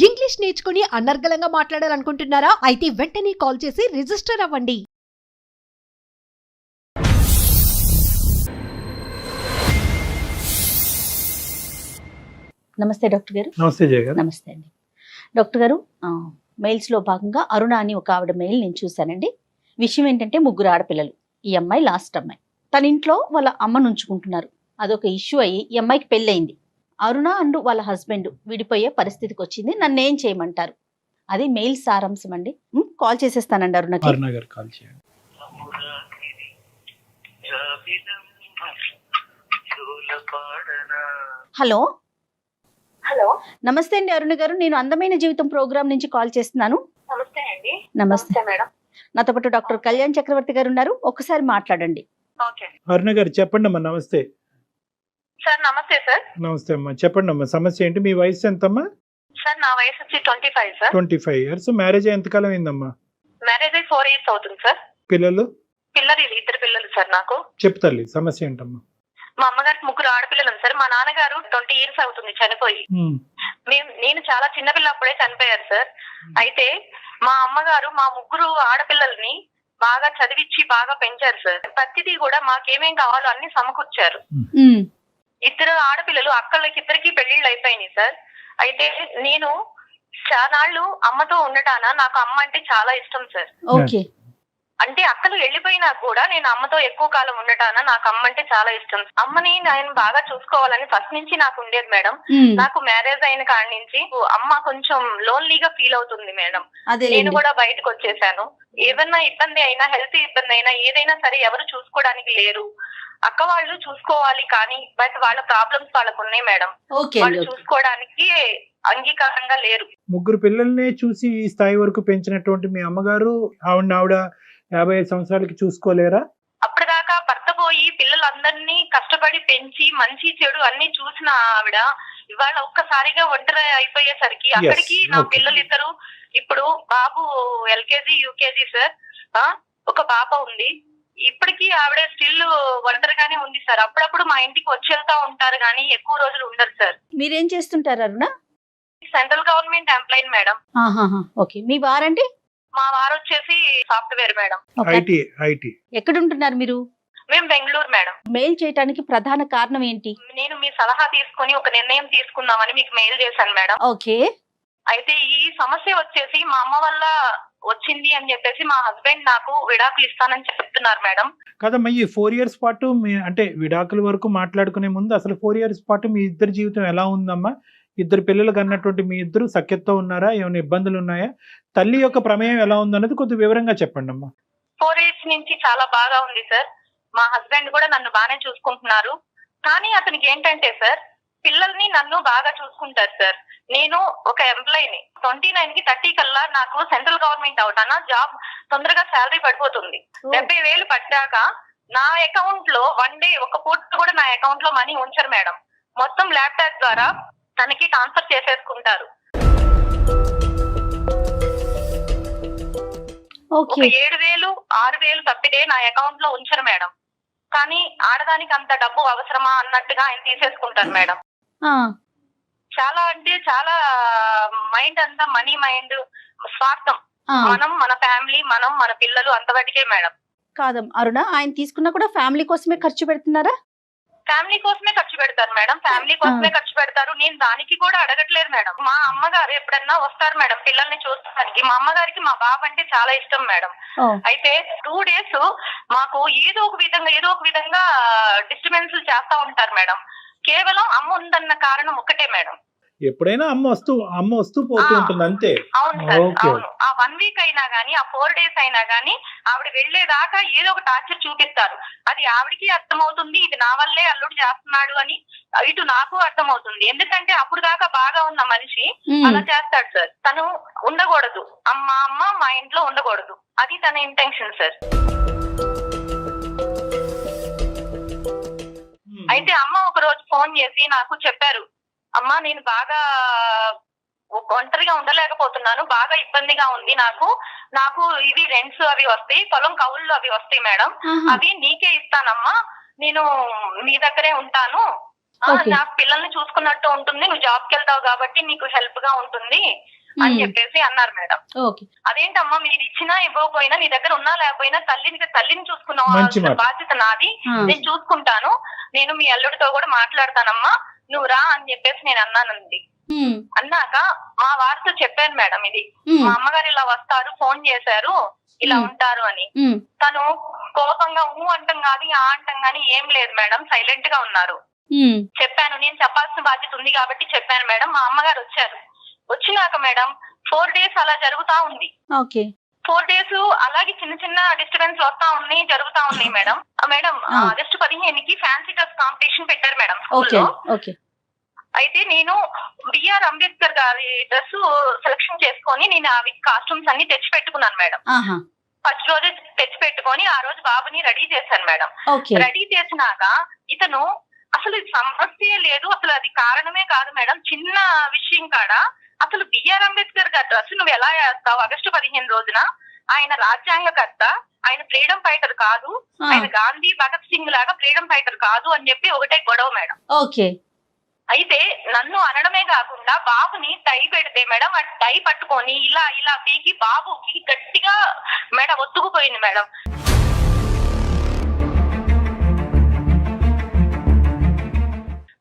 English నేర్చుకుని అనర్గళంగా మాట్లాడాలనుకుంటున్నారా? అయితే వెంటనే కాల్ చేసి రిజిస్టర్ అవ్వండి. నమస్తే డాక్టర్ గారు. నమస్తే జయ గారు. నమస్తే అండి డాక్టర్ గారు. మెయిల్స్లో భాగంగా అరుణ అని ఒక ఆవిడ మెయిల్ నేను చూశానండి. విషయం ఏంటంటే ముగ్గురు ఆడపిల్లలు. ఈ అమ్మాయి లాస్ట్ అమ్మాయి. తన ఇంట్లో వాళ్ళ అమ్మను ఉంచుకుంటున్నారు. అదొక ఇష్యూ అయ్యి ఈ అమ్మాయికి పెళ్ళయింది. అరుణ అండ్ వాళ్ళ హస్బెండ్ విడిపోయే పరిస్థితికి వచ్చింది. నన్ను ఏం చేయమంటారు? అది మెయిల్ సారాంశం అండి. కాల్ చేసేస్తానండి అరుణకి. అరుణ గారు కాల్ చేయండి. హలో హలో, నమస్తే అండి అరుణ గారు. నేను అందమైన జీవితం ప్రోగ్రామ్ నుంచి కాల్ చేస్తున్నాను. నమస్తే అండి. నమస్తే మేడం. నాతో పాటు డాక్టర్ కళ్యాణ్ చక్రవర్తి గారు ఉన్నారు. ఒక్కసారి మాట్లాడండి. ఓకే అరుణ గారు చెప్పండి అమ్మా. నమస్తే. సార్. నమస్తే సార్. నమస్తే అమ్మా, చెప్పండి అమ్మా. సమస్య ఏంటి? మీ వయసు ఎంతమ్మా? సార్ నా వయసు వచ్చి 25 సార్. 25 years. మ్యారేజ్ ఎంతకాలం అయిందమ్మా? మ్యారేజ్ అయ్యి 4 years అవుతుంది సార్. పిల్లలు? ఇద్దరు పిల్లలు సార్ నాకు. చెప్తాలి సమస్య ఏంటమ్మా? మా అమ్మగారికి ముగ్గురు ఆడపిల్లలు సార్. మా నాన్నగారు 20 years అవుతుంది చనిపోయి. నేను చాలా చిన్నపిల్ల అప్పుడే చనిపోయారు సార్. అయితే మా అమ్మగారు మా ముగ్గురు ఆడపిల్లల్ని బాగా చదివించి బాగా పెంచారు సార్. ప్రతిదీ కూడా మాకేమేం కావాలో అన్ని సమకూర్చారు. ఇద్దరు ఆడపిల్లలు అక్కలకి ఇద్దరికి పెళ్లిళ్ళు అయిపోయినాయి సార్. అయితే నేను చానాళ్ళు అమ్మతో ఉండటాన నాకు అమ్మ అంటే చాలా ఇష్టం సార్. ఓకే. అంటే అక్కలు వెళ్ళిపోయినా కూడా నేను అమ్మతో ఎక్కువ కాలం ఉండటాన నాకు అమ్మ అంటే చాలా ఇష్టం. అమ్మని నేను బాగా చూసుకోవాలని ఫస్ట్ నుంచి నాకు ఉండేది మేడం. నాకు మ్యారేజ్ అయిన కాడి నుంచి అమ్మ కొంచెం లోన్లీగా ఫీల్ అవుతుంది మేడం. నేను కూడా బయటకు వచ్చేసాను. ఏదన్నా ఇబ్బంది అయినా, హెల్త్ ఇబ్బంది అయినా, ఏదైనా సరే ఎవరు చూసుకోవడానికి లేరు. అక్క వాళ్ళు చూసుకోవాలి కానీ బట్ వాళ్ళ ప్రాబ్లమ్స్ వాళ్ళకు ఉన్నాయి మేడం. వాళ్ళు చూసుకోవడానికి అంగీకారంగా లేరు. ముగ్గురు పిల్లల్ని చూసి ఈ స్థాయి వరకు పెంచినటువంటి మీ అమ్మగారు ఆవిడ 55 సంవత్సరాలకి చూసుకోలేరా? అప్పటిదాకా భర్త పోయి పిల్లలందరినీ కష్టపడి పెంచి మంచి చెడు అన్ని చూసిన ఆవిడ ఇవాళ ఒక్కసారిగా ఒంటరి అయిపోయేసరికి అక్కడికి నా పిల్లలు ఇద్దరు, ఇప్పుడు బాబు LKG UKG సార్. ఒక పాప ఉంది. ఇప్పటికీ ఆవిడ స్టిల్ ఒంటరిగానే ఉంది సార్. అప్పుడప్పుడు మా ఇంటికి వచ్చి వెళ్తా ఉంటారు కానీ ఎక్కువ రోజులు ఉండరు సార్. మీరేం చేస్తుంటారు Aruna? Central government employee madam. Okay. మీ వారండి? మా వారు వచ్చేసి సాఫ్ట్వేర్ మేడం. ఐటీ. ఎక్కడ ఉంటున్నారు మీరు? మేము బెంగళూరు మేడం. మెయిల్ చేయడానికి ప్రధాన కారణం ఏంటి? నేను మీ సలహా తీసుకుని ఒక నిర్ణయం తీసుకుందామని మీకు మెయిల్ చేశాను మేడం. ఓకే. అయితే ఈ సమస్య వచ్చేసి మా అమ్మ వల్ల వచ్చింది అని చెప్పేసి మా హస్బెండ్ నాకు విడాకులు ఇస్తానని చెప్తున్నారు మేడం. కదమ్మా, ఈ 4 years పాటు అంటే విడాకుల వరకు మాట్లాడుకునే ముందు అసలు 4 years పాటు మీ ఇద్దరి జీవితం ఎలా ఉందమ్మా? ఇద్దరు పిల్లలు కన్నటువంటి మీ ఇద్దరు సఖ్యతతో ఉన్నారా? ఏమైనా ఇబ్బందులు ఉన్నాయా? తల్లి యొక్క ప్రమేయం ఎలా ఉందన్నది కొద్దిగా వివరంగా చెప్పండి అమ్మా. 4 years నుంచి చాలా బాగా ఉంది సార్. మా హస్బెండ్ కూడా నన్ను బాగానే చూసుకుంటున్నారు. కానీ అతనికి ఏంటంటే సార్, పిల్లల్ని నన్ను బాగా చూసుకుంటారు సార్. నేను ఒక ఎంప్లాయీని. 29కి 30 కల్లా నాకు సెంట్రల్ గవర్నమెంట్ అవటాన జాబ్ తొందరగా శాలరీ పడిపోతుంది. 70,000 పడ్డాక నా అకౌంట్ లో వన్ డే ఒక పూట కూడా నా అకౌంట్ లో మనీ ఉంచరు మేడం. మొత్తం ల్యాప్టాప్ ద్వారా తనకి ట్రాన్స్ఫర్ చేసేసుకుంటారు. ఒక 7,000 6,000 తప్పితే నా అకౌంట్ లో ఉంచరు మేడం. కానీ ఆడదానికి అంత డబ్బు అవసరమా అన్నట్టుగా ఆయన తీసేసుకుంటారు మేడం. చాలా అంటే చాలా మైండ్ అంతా మనీ మైండ్, స్వార్థం. మనం మన ఫ్యామిలీ, మనం మన పిల్లలు అంతవరకే మేడం. కాదం అరుణ, ఆయన తీసుకున్నా కూడా ఫ్యామిలీ కోసమే ఖర్చు పెడుతున్నారా? ఫ్యామిలీ కోసమే ఖర్చు పెడతారు మేడం. ఫ్యామిలీ కోసమే ఖర్చు పెడతారు. నేను దానికి కూడా అడగట్లేదు మేడం. మా అమ్మగారు ఎప్పుడన్నా వస్తారు మేడం పిల్లల్ని చూస్తానికి. మా అమ్మగారికి మా బాబు అంటే చాలా ఇష్టం మేడం. అయితే 2 days మాకు ఏదో ఒక విధంగా డిస్టర్బెన్స్ చేస్తా ఉంటారు మేడం. కేవలం అమ్మ ఉందన్న కారణం ఒకటే మేడం. ఎప్పుడైనా అమ్మ వస్తూ పోతూ ఉంటుంది అంతే. అవును సార్, అవును. ఆ 1 week అయినా గానీ, ఆ 4 days అయినా గానీ ఆవిడ వెళ్లేదాకా ఏదో ఒక టార్చర్ చూపిస్తారు. అది ఆవిడికి అర్థమవుతుంది, ఇది నా వల్లే అల్లుడు చేస్తున్నాడు అని. ఇటు నాకు అర్థమవుతుంది. ఎందుకంటే అప్పుడు దాకా బాగా ఉన్న మనిషి అలా చేస్తాడు సార్. తను ఉండకూడదు, అమ్మ మా ఇంట్లో ఉండకూడదు. అది తన ఇంటెన్షన్ సార్. అయితే అమ్మ ఒక రోజు ఫోన్ చేసి నాకు చెప్పారు, అమ్మా నేను బాగా ఒంటరిగా ఉండలేకపోతున్నాను, బాగా ఇబ్బందిగా ఉంది నాకు ఇవి రెంట్స్ అవి వస్తాయి, పొలం కౌళ్ళు అవి వస్తాయి మేడం, అవి నీకే ఇస్తానమ్మా, నేను మీ దగ్గరే ఉంటాను Okay. నా పిల్లల్ని చూసుకున్నట్టు ఉంటుంది, నువ్వు జాబ్ కి వెళ్తావు కాబట్టి నీకు హెల్ప్ గా ఉంటుంది అని చెప్పేసి అన్నారు మేడం. ఓకే. అదేంటమ్మా మీరు ఇచ్చినా ఇవ్వకపోయినా నీ దగ్గర ఉన్నా లేకపోయినా తల్లిని చూసుకున్న మంచి మాట. బాధ్యత నాది, నేను చూసుకుంటాను, నేను మీ అల్లుడితో కూడా మాట్లాడతానమ్మా, నువ్వు రా అని చెప్పేసి నేను అన్నానండి. అన్నాక మా వారితో చెప్పాను మేడం, ఇది మా అమ్మగారు ఇలా వస్తారు, ఫోన్ చేశారు, ఇలా ఉంటారు అని. తను కోపంగా అంటం కానీ ఆ అంటం కానీ ఏం లేదు మేడం, సైలెంట్ గా ఉన్నారు. చెప్పాను, నేను చెప్పాల్సిన బాధ్యత ఉంది కాబట్టి చెప్పాను మేడం. మా అమ్మగారు వచ్చారు, వచ్చినాక మేడం 4 days అలా జరుగుతా ఉంది. ఓకే. 4 days అలాగే చిన్న చిన్న డిస్టర్బెన్స్ వస్తా ఉన్నాయి, జరుగుతా ఉన్నాయి మేడం. మేడం ఆగస్టు 15కి ఫ్యాన్సీ డ్రెస్ కాంపిటీషన్ పెట్టారు మేడం స్కూల్లో. ఓకే. అయితే నేను బిఆర్ అంబేద్కర్ గారి డ్రెస్ సెలెక్షన్ చేసుకొని నేను అవి కాస్ట్యూమ్స్ అన్ని తెచ్చి పెట్టుకున్నాను మేడం. ఫస్ట్ రోజు తెచ్చి పెట్టుకొని ఆ రోజు బాబుని రెడీ చేశాను మేడం. రెడీ చేసినాక ఇతను అసలు సమస్య లేదు, అసలు అది కారణమే కాదు మేడం, చిన్న విషయం కాడ అసలు బిఆర్ అంబేద్కర్ గారి డ్రెస్ నువ్వు ఎలా వేస్తావు ఆగస్టు 15 రోజున? ఆయన రాజ్యాంగకర్త, ఆయన ఫ్రీడమ్ ఫైటర్ కాదు, ఆయన గాంధీ భగత్ సింగ్ లాగా ఫ్రీడమ్ ఫైటర్ కాదు అని చెప్పి ఒకటే గొడవ మేడం. ఓకే. అయితే నన్ను అనడమే కాకుండా బాబుని టై పెడితే మేడం ఆ టై పట్టుకొని ఇలా ఇలా పీకి బాబుకి గట్టిగా మేడం ఒత్తుకుపోయింది మేడం.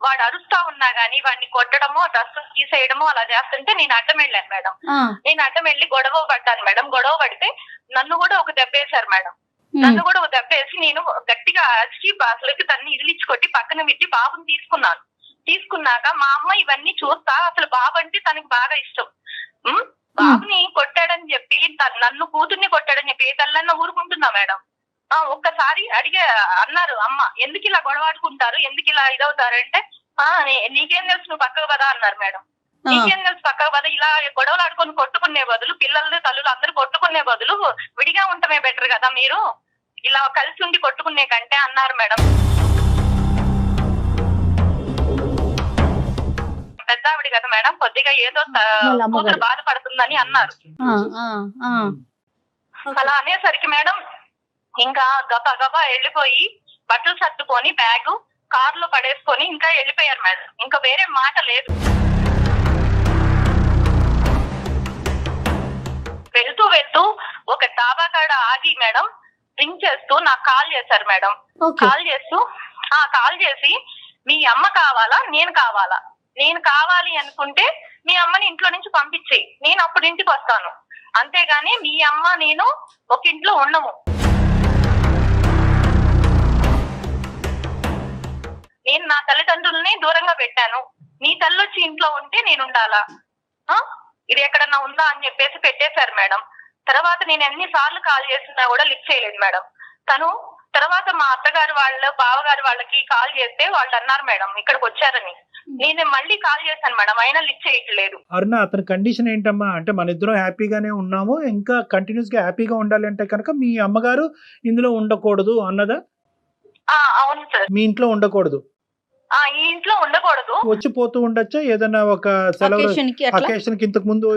వాడు అరుస్తా ఉన్నా గానీ వాడిని కొట్టడము, డ్రెస్ తీసేయడము అలా చేస్తుంటే నేను అడ్డం వెళ్ళాను మేడం. నేను అడ్డం వెళ్ళి గొడవ పడ్డాను మేడం. గొడవ పడితే నన్ను కూడా ఒక దెబ్బేశారు మేడం. నన్ను కూడా ఒక దెబ్బేసి నేను గట్టిగా అరిచి అసలుకి తన్ని ఇదిలిచ్చి కొట్టి పక్కన పెట్టి బాబుని తీసుకున్నాను. తీసుకున్నాక మా అమ్మ ఇవన్నీ చూస్తా, అసలు బాబు అంటే తనకి బాగా ఇష్టం. బాబుని కొట్టాడని చెప్పి నన్ను కూతుర్ని కొట్టాడని చెప్పి ఏ తల్లన్నా ఊరుకుంటున్నా మేడం. ఒక్కసారి అన్నారు అమ్మ, ఎందుకు ఇలా గొడవాడుకుంటారు, ఎందుకు ఇలా ఇదవుతారంటే నీకేం తెలుసు నువ్వు పక్కకు పదా అన్నారు మేడం. నీకేం తెలుసు పక్కకు పద, ఇలా గొడవలు ఆడుకొని కొట్టుకునే బదులు పిల్లలు తల్లులు అందరూ కొట్టుకునే బదులు విడిగా ఉండటమే బెటర్ కదా, మీరు ఇలా కలిసి ఉండి కొట్టుకునే కంటే అన్నారు మేడం. పెద్దావిడి కదా మేడం, కొద్దిగా ఏదో కూతురు బాధపడుతుందని అన్నారు. అలా అనేసరికి మేడం ఇంకా గబా వెళ్ళిపోయి బట్టలు సర్దుకొని బ్యాగ్ కారులో పడేసుకొని ఇంకా వెళ్ళిపోయారు మేడం. ఇంకా వేరే మాట లేదు. వెళ్తూ ఒక డాబా కాడ ఆగి మేడం రింగ్ చేస్తూ నాకు కాల్ చేశారు మేడం. కాల్ చేసి మీ అమ్మ కావాలా నేను కావాలా, నేను కావాలి అనుకుంటే మీ అమ్మని ఇంట్లో నుంచి పంపించేయి, నేను అప్పుడు ఇంటికి వస్తాను, అంతేగాని మీ అమ్మ నేను ఒక ఇంట్లో ఉండము. నేను నా తల్లిదండ్రుల్ని దూరంగా పెట్టాను, నీ తల్లి వచ్చి ఇంట్లో ఉంటే నేను ఉండాలా, ఇది ఎక్కడన్నా ఉందా అని చెప్పేసి పెట్టేశారు మేడం. తర్వాత నేను ఎన్నిసార్లు కాల్ చేసినా కూడా లిఫ్ట్ చేయలేదు మేడం. తను తర్వాత మా అత్తగారు వాళ్ళ బావగారు వాళ్ళకి కాల్ చేస్తే వాళ్ళు అన్నారు మేడం ఇక్కడికి వచ్చారని. నేను మళ్ళీ కాల్ చేశాను మేడం, అయినా లిఫ్ట్ చేయట్లేదు. అరుణ, అతని కండిషన్ ఏంటమ్మా అంటే మన ఇద్దరం హ్యాపీగానే ఉన్నాము, ఇంకా కంటిన్యూస్ గా హ్యాపీగా ఉండాలి అంటే కనుక మీ అమ్మగారు ఇందులో ఉండకూడదు అన్నదా? అవును సార్, మీ ఇంట్లో ఉండకూడదు, ఈ ఇంట్లో ఉండకూడదు, వచ్చి పోతూ ఉండొచ్చా ఏదైనా ఒక సెలవు అకేషన్ కి ఇంతకు ముందు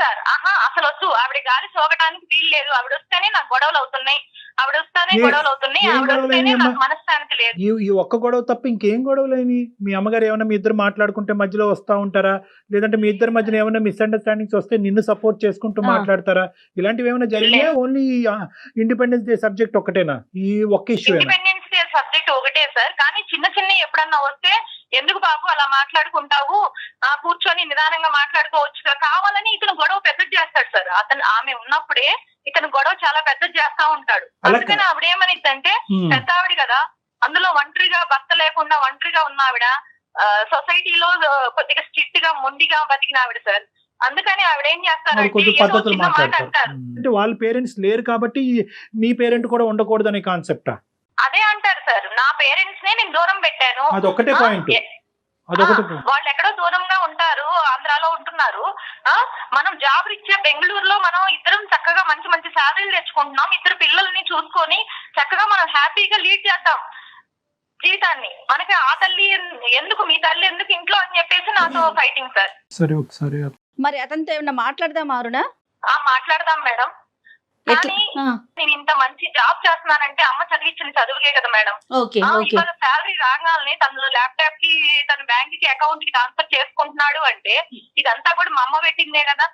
సార్? అసలు వద్దు, ఆవిడ గాలి సోకటానికి వీలు లేదు, ఆవిడ వస్తేనే నాకు గొడవలు అవుతున్నాయి, ఆవిడ వస్తేనే గొడవలు అవుతున్నాయి, ఆవిడ వస్తేనే నాకు మనశ్శాంతి లేదు. ఈ ఒక్క గొడవ తప్ప ఇంకేం గొడవలేని? మీ అమ్మగారు ఏమైనా మీ ఇద్దరు మాట్లాడుకుంటే మధ్యలో వస్తా ఉంటారా, లేదంటే మీ ఇద్దరి మధ్యన ఏమైనా మిస్అండర్స్టాండింగ్స్ వస్తే నిన్ను సపోర్ట్ చేసుకుంటూ మాట్లాడతారా? ఇలాంటివి ఏమైనా జరిగినా ఓన్లీ ఇండిపెండెన్స్ డే సబ్జెక్ట్ ఒకటేనా? ఈ ఒక్క ఇష్యూ ఇండిపెండెన్స్ డే సబ్జెక్ట్ ఒకటే సార్, కానీ చిన్న చిన్న ఎప్పుడన్నా వస్తే ఎందుకు బాబు అలా మాట్లాడుకుంటావు, కూర్చొని నిదానంగా మాట్లాడుకోవచ్చు, కావాలని ఇతను గొడవ పెద్ద చేస్తాడు సార్. ఆమె ఉన్నప్పుడే ఇతను గొడవ చాలా పెద్ద చేస్తా ఉంటాడు. అందుకని ఆవిడ ఏమనిద్దంటే పెద్ద ఆవిడ కదా, అందులో ఒంటరిగా భర్త లేకుండా ఒంటరిగా ఉన్న ఆవిడ, సొసైటీలో కొద్దిగా స్ట్రిక్ట్ గా మొండిగా బతికిన ఆవిడ సార్. అందుకని ఆవిడ ఏం చేస్తారంటే అంటే వాళ్ళ పేరెంట్స్ లేరు కాబట్టి మీ పేరెంట్ కూడా ఉండకూడదు అనే కాన్సెప్టా? అదే అంటారు సార్, నా పేరెంట్స్ నే నేను దూరం పెట్టాను, అదొకటే పాయింట్. వాళ్ళు ఎక్కడో దూరంగా ఉంటారు, ఆంధ్రాలో ఉంటున్నారు, మనం జాబ్ రీత్యా బెంగళూరులో మనం ఇద్దరం చక్కగా మంచి మంచి శాలరీలు తెచ్చుకుంటున్నాం, ఇద్దరు పిల్లల్ని చూసుకొని చక్కగా మనం హ్యాపీగా లీడ్ చేద్దాం జీవితాన్ని. మనకి ఆ తల్లి ఎందుకు, మీ తల్లి ఎందుకు ఇంట్లో అని చెప్పేసి నాతో ఫైటింగ్ సార్. సరే ఒకసారి మరి అతనితో ఏమన్నా మాట్లాడదాం అరుణ? మాట్లాడదాం మేడం. ఎట్లా కానీ నేను ఇంత మంచి జాబ్ చేస్తున్నానంటే అమ్మ చదివించిన చదువుకే కదా మేడం. ఓకే ఓకే ఇవాళ శాలరీ రాగానే తను ల్యాప్టాప్ కి తన బ్యాంక్ కి అకౌంట్ కి ట్రాన్స్ఫర్ చేసుకుంటున్నాడు అంటే ఇదంతా కూడా మా అమ్మ పెట్టిందే కదా.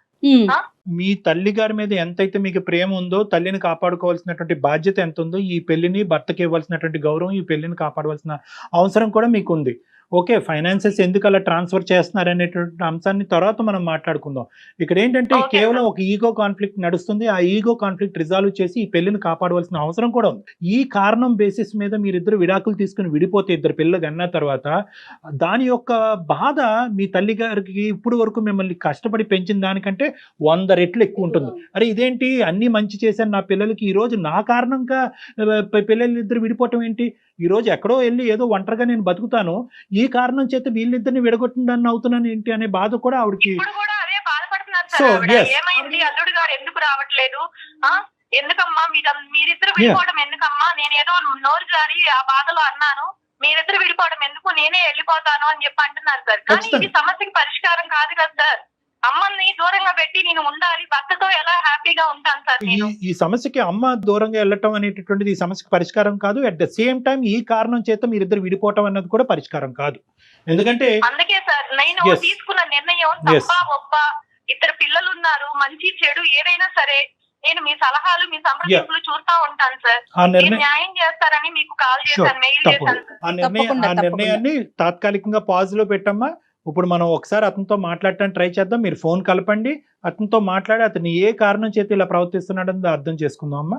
మీ తల్లి గారి మీద ఎంతైతే మీకు ప్రేమ ఉందో, తల్లిని కాపాడుకోవాల్సినటువంటి బాధ్యత ఎంత ఉందో, ఈ పెళ్లిని భర్తకి ఇవ్వాల్సినటువంటి గౌరవం, ఈ పెళ్లిని కాపాడవలసిన అవసరం కూడా మీకు ఉంది. ఓకే, ఫైనాన్సెస్ ఎందుకు అలా ట్రాన్స్ఫర్ చేస్తున్నారు అనేటువంటి అంశాన్ని తర్వాత మనం మాట్లాడుకుందాం. ఇక్కడ ఏంటంటే కేవలం ఒక ఈగో కాన్ఫ్లిక్ట్ నడుస్తుంది. ఆ ఈగో కాన్ఫ్లిక్ట్ రిజాల్వ్ చేసి ఈ పెళ్లిని కాపాడవలసిన అవసరం కూడా ఉంది. ఈ కారణం బేసిస్ మీద మీరిద్దరు విడాకులు తీసుకుని విడిపోతే, ఇద్దరు పిల్లలు అన్న తర్వాత దాని యొక్క బాధ మీ తల్లి గారికి ఇప్పుడు వరకు మిమ్మల్ని కష్టపడి పెంచిన దానికంటే 100 రెట్లు ఎక్కువ ఉంటుంది. అరే ఇదేంటి, అన్ని మంచి చేశాను నా పిల్లలకి, ఈ రోజు నా కారణంగా పిల్లలిద్దరు విడిపోవటం ఏంటి, ఈ రోజు ఎక్కడో వెళ్ళి ఏదో ఒంటరిగా నేను బతుకుతాను, ఈ కారణం చేత వీళ్ళిద్దరిని విడగొట్టిందని అవుతున్నాను ఏంటి అనే బాధ కూడా ఆవిడకి. ఏమైంది అల్లుడు గారు ఎందుకు రావట్లేదు, ఎందుకమ్మా మీరిద్దరు విడిపోవడం ఎందుకమ్మా, నేనేదో నోరు జారి ఆ బాధలో అన్నాను, మీరిద్దరు విడిపోవడం ఎందుకు, నేనే వెళ్ళిపోతాను అని చెప్పి అంటున్నారు సార్. కానీ ఇది సమస్యకి పరిష్కారం కాదు కదా సార్. అమ్మని దూరంగా పెట్టి నేను ఉండాలి, భర్తతో ఎలా హ్యాపీగా ఉంటాను సార్ నేను. ఈ సమస్యకి అమ్మ దూరంగా వెళ్ళటం అనేటటువంటిది ఈ సమస్యకి పరిష్కారం కాదు. అట్ ద సేమ్ టైం ఈ కారణం చేత మీరిద్దరు విడిపోవటం అన్నది కూడా పరిష్కారం కాదు. ఎందుకంటే అందుకే సార్ నేను తీసుకున్న నిర్ణయం తప్ప ఒప్ప, ఇద్దరు పిల్లలు ఉన్నారు, మంచి చెడు ఏదైనా సరే నేను మీ సలహాలు మీ సంప్రదింపులు చూస్తా ఉంటాను సార్. న్యాయం చేస్తారని మీకు కాల్ చేశాను, మెయిల్ చేశాను. ఆ నిర్ణయాన్ని తాత్కాలికంగా పాజ్ లో పెట్టమ్మా. ఇప్పుడు మనం ఒకసారి అతనితో మాట్లాడటానికి ట్రై చేద్దాం. మీరు ఫోన్ కలపండి, అతనితో మాట్లాడి అతను ఏ కారణం చేత ఇలా ప్రవర్తిస్తున్నాడని అర్థం చేసుకుందాం అమ్మా.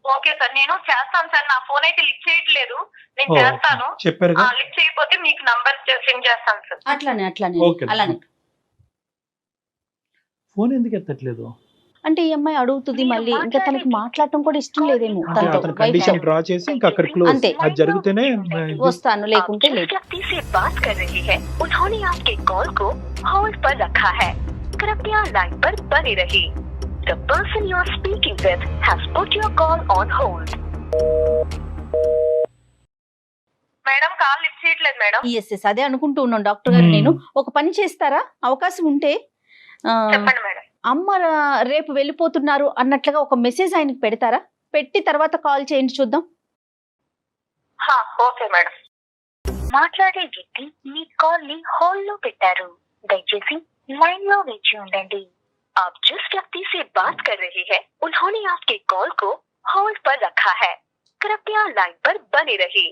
ఓకే సార్, నేను చేస్తాను సార్. నా ఫోన్ అయితే లిఫ్ట్ చేయట్లేదు, నేను చేస్తాను. చెప్పారు లిఫ్ట్ చేయకపోతే మీకు నంబర్ సెండ్ చేస్తాను సార్. అలానే ఫోన్ ఎందుకు ఎత్తట్లేదు అంటే ఈ అమ్మాయి అడుగుతుంది మళ్ళీ, ఇంకా తనకి మాట్లాడటం కూడా ఇష్టం లేదేమో. అతను కండిషన్ డ్రా చేసి ఇంకా అక్కడ క్లోజ్, అది జరిగితేనే వస్తాను, లేకుంటే లేదు. మేడం కాల్ లిఫ్ట్ చేయట్లేదు మేడం. ఎస్ అదే అనుకుంటూ ఉన్నాను డాక్టర్ గారు. నేను ఒక పని చేస్తారా, అవకాశం ఉంటే చెప్పండి మేడం. అమ్మ రేపు వెళ్ళిపోతున్నారు అన్నట్లుగా ఒక మెసేజ్ ఆయనకి పెడతారా, పెట్టి తర్వాత కాల్ చేయండి చూద్దాం. Okay madam. మాట్లాడే వ్యక్తి మీ కాల్ ని హోల్డ్ లో పెట్టారు, దయచేసి లైన్ లో వేచి ఉండండి. आप जिस व्यक्ति से बात कर रहे हैं उन्होंने आपके कॉल को होल्ड पर रखा है, कृपया लाइन पर बने रहिए.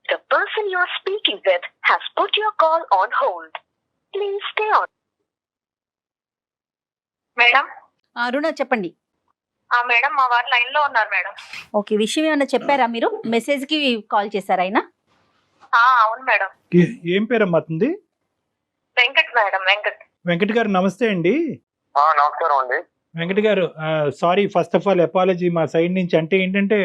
The person you are speaking with has put your call on hold. Please stay on. Madam Aruna చెప్పండి. మేడం మా వారు లైన్ లో ఉన్నారు మేడం. ఓకే, విషయం ఏమన్నా చెప్పారా మీరు, మెసేజ్ కి కాల్ చేశారా ఆయన? అవును మేడం. ఏం పేరమ్మా అతనిది? వెంకట్ మేడం. వెంకట్ గారు నమస్తే అండి. నమస్కారం అండి. వెంకట్ గారు sorry, first of all apology మా సైడ్ నుంచి. అంటే ఏంటంటే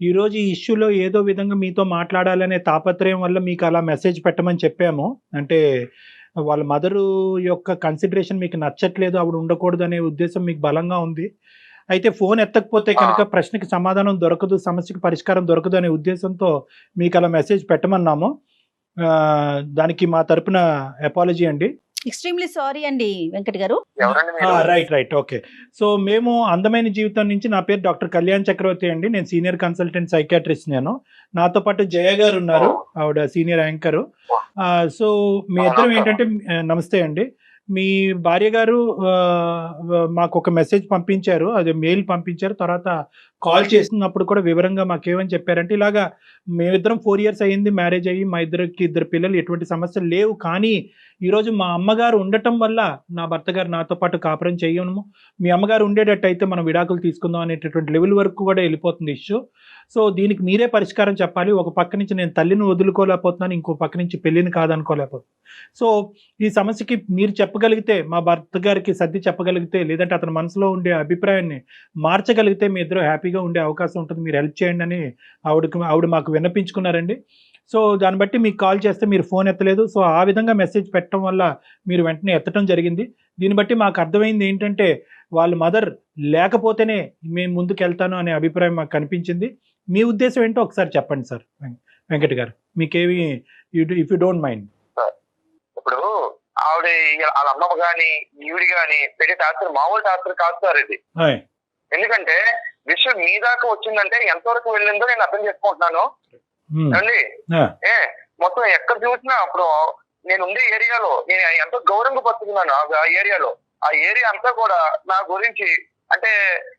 ఈరోజు ఈ ఇష్యూలో ఏదో విధంగా మీతో మాట్లాడాలనే తాపత్రయం వల్ల మీకు అలా మెసేజ్ పెట్టమని చెప్పాము. అంటే వాళ్ళ మదరు యొక్క కన్సిడరేషన్ మీకు నచ్చట్లేదు, ఆవిడ ఉండకూడదు అనే ఉద్దేశం మీకు బలంగా ఉంది. అయితే ఫోన్ ఎత్తకపోతే కనుక ప్రశ్నకి సమాధానం దొరకదు, సమస్యకి పరిష్కారం దొరకదు అనే ఉద్దేశంతో మీకు అలా మెసేజ్ పెట్టమన్నాము. దానికి మా తరపున అపాలజీ అండి. ఎక్స్ట్రీమ్లీ సారీ అండి వెంకట్ గారు. Right okay. సో మేము అందమైన జీవితం నుంచి, నా పేరు డాక్టర్ కళ్యాణ్ చక్రవర్తి అండి, నేను సీనియర్ కన్సల్టెంట్ సైకాట్రిస్ట్. నేను, నాతో పాటు జయ గారు ఉన్నారు, ఆవిడ సీనియర్ యాంకరు. సో మీ ఇద్దరం ఏంటంటే, నమస్తే అండి, మీ భార్య గారు మాకు ఒక మెసేజ్ పంపించారు, అది మెయిల్ పంపించారు. తర్వాత కాల్ చేసినప్పుడు కూడా వివరంగా మాకేమని చెప్పారంటే, ఇలాగా మేమిద్దరం 4 years అయ్యింది మ్యారేజ్ అయ్యి, మా ఇద్దరు పిల్లలు, ఎటువంటి సమస్యలు లేవు, కానీ ఈరోజు మా అమ్మగారు ఉండటం వల్ల నా భర్త గారు నాతో పాటు కాపురం చేయము, మీ అమ్మగారు ఉండేటట్టయితే మనం విడాకులు తీసుకుందాం అనేటటువంటి లెవెల్ వరకు కూడా వెళ్ళిపోతుంది ఇష్యూ. సో దీనికి మీరే పరిష్కారం చెప్పాలి. ఒక పక్క నుంచి నేను తల్లిని వదులుకోలేకపోతున్నాను, ఇంకో పక్క నుంచి పెళ్లిని కాదనుకోలేకపోతున్నాను. సో ఈ సమస్యకి మీరు చెప్పగలిగితే, మా భర్త గారికి సర్ది చెప్పగలిగితే, లేదంటే అతని మనసులో ఉండే అభిప్రాయాన్ని మార్చగలిగితే మీ ఇద్దరు హ్యాపీగా ఉండే అవకాశం ఉంటుంది. మీరు హెల్ప్ చేయండి అని ఆవిడ మాకు విన్నపించుకున్నారండి. సో దాన్ని బట్టి మీకు కాల్ చేస్తే మీరు ఫోన్ ఎత్తలేదు. సో ఆ విధంగా మెసేజ్ పెట్టడం వల్ల మీరు వెంటనే ఎత్తడం జరిగింది. దీన్ని బట్టి మాకు అర్థమైంది ఏంటంటే, వాళ్ళ మదర్ లేకపోతేనే మేము ముందుకు వెళ్తాను అనే అభిప్రాయం మాకు కనిపించింది. మీ ఉద్దేశం ఏంటో ఒకసారి చెప్పండి సార్ వెంకట్ గారు, మీకేమి, ఇఫ్ యూ డోంట్ మైండ్. ఇప్పుడు ఆవిడ వాళ్ళ అమ్మమ్మ గాని ఈవిడి గాని పెట్టే టార్చర్ మామూలు టార్చర్ కాదు సార్ ఇది. ఎందుకంటే విషయం మీ దాకా వచ్చిందంటే ఎంతవరకు వెళ్ళిందో నేను అర్థం చేసుకుంటున్నాను ఉమ్, అండి. ఆ, మొత్తం ఎక్కడ చూసినా అప్పుడు నేను ఉండే ఏరియాలో నేను ఎంతో గౌరవంగా బతుకున్నాను ఆ ఏరియాలో. ఆ ఏరియా అంతా కూడా నా గురించి అంటే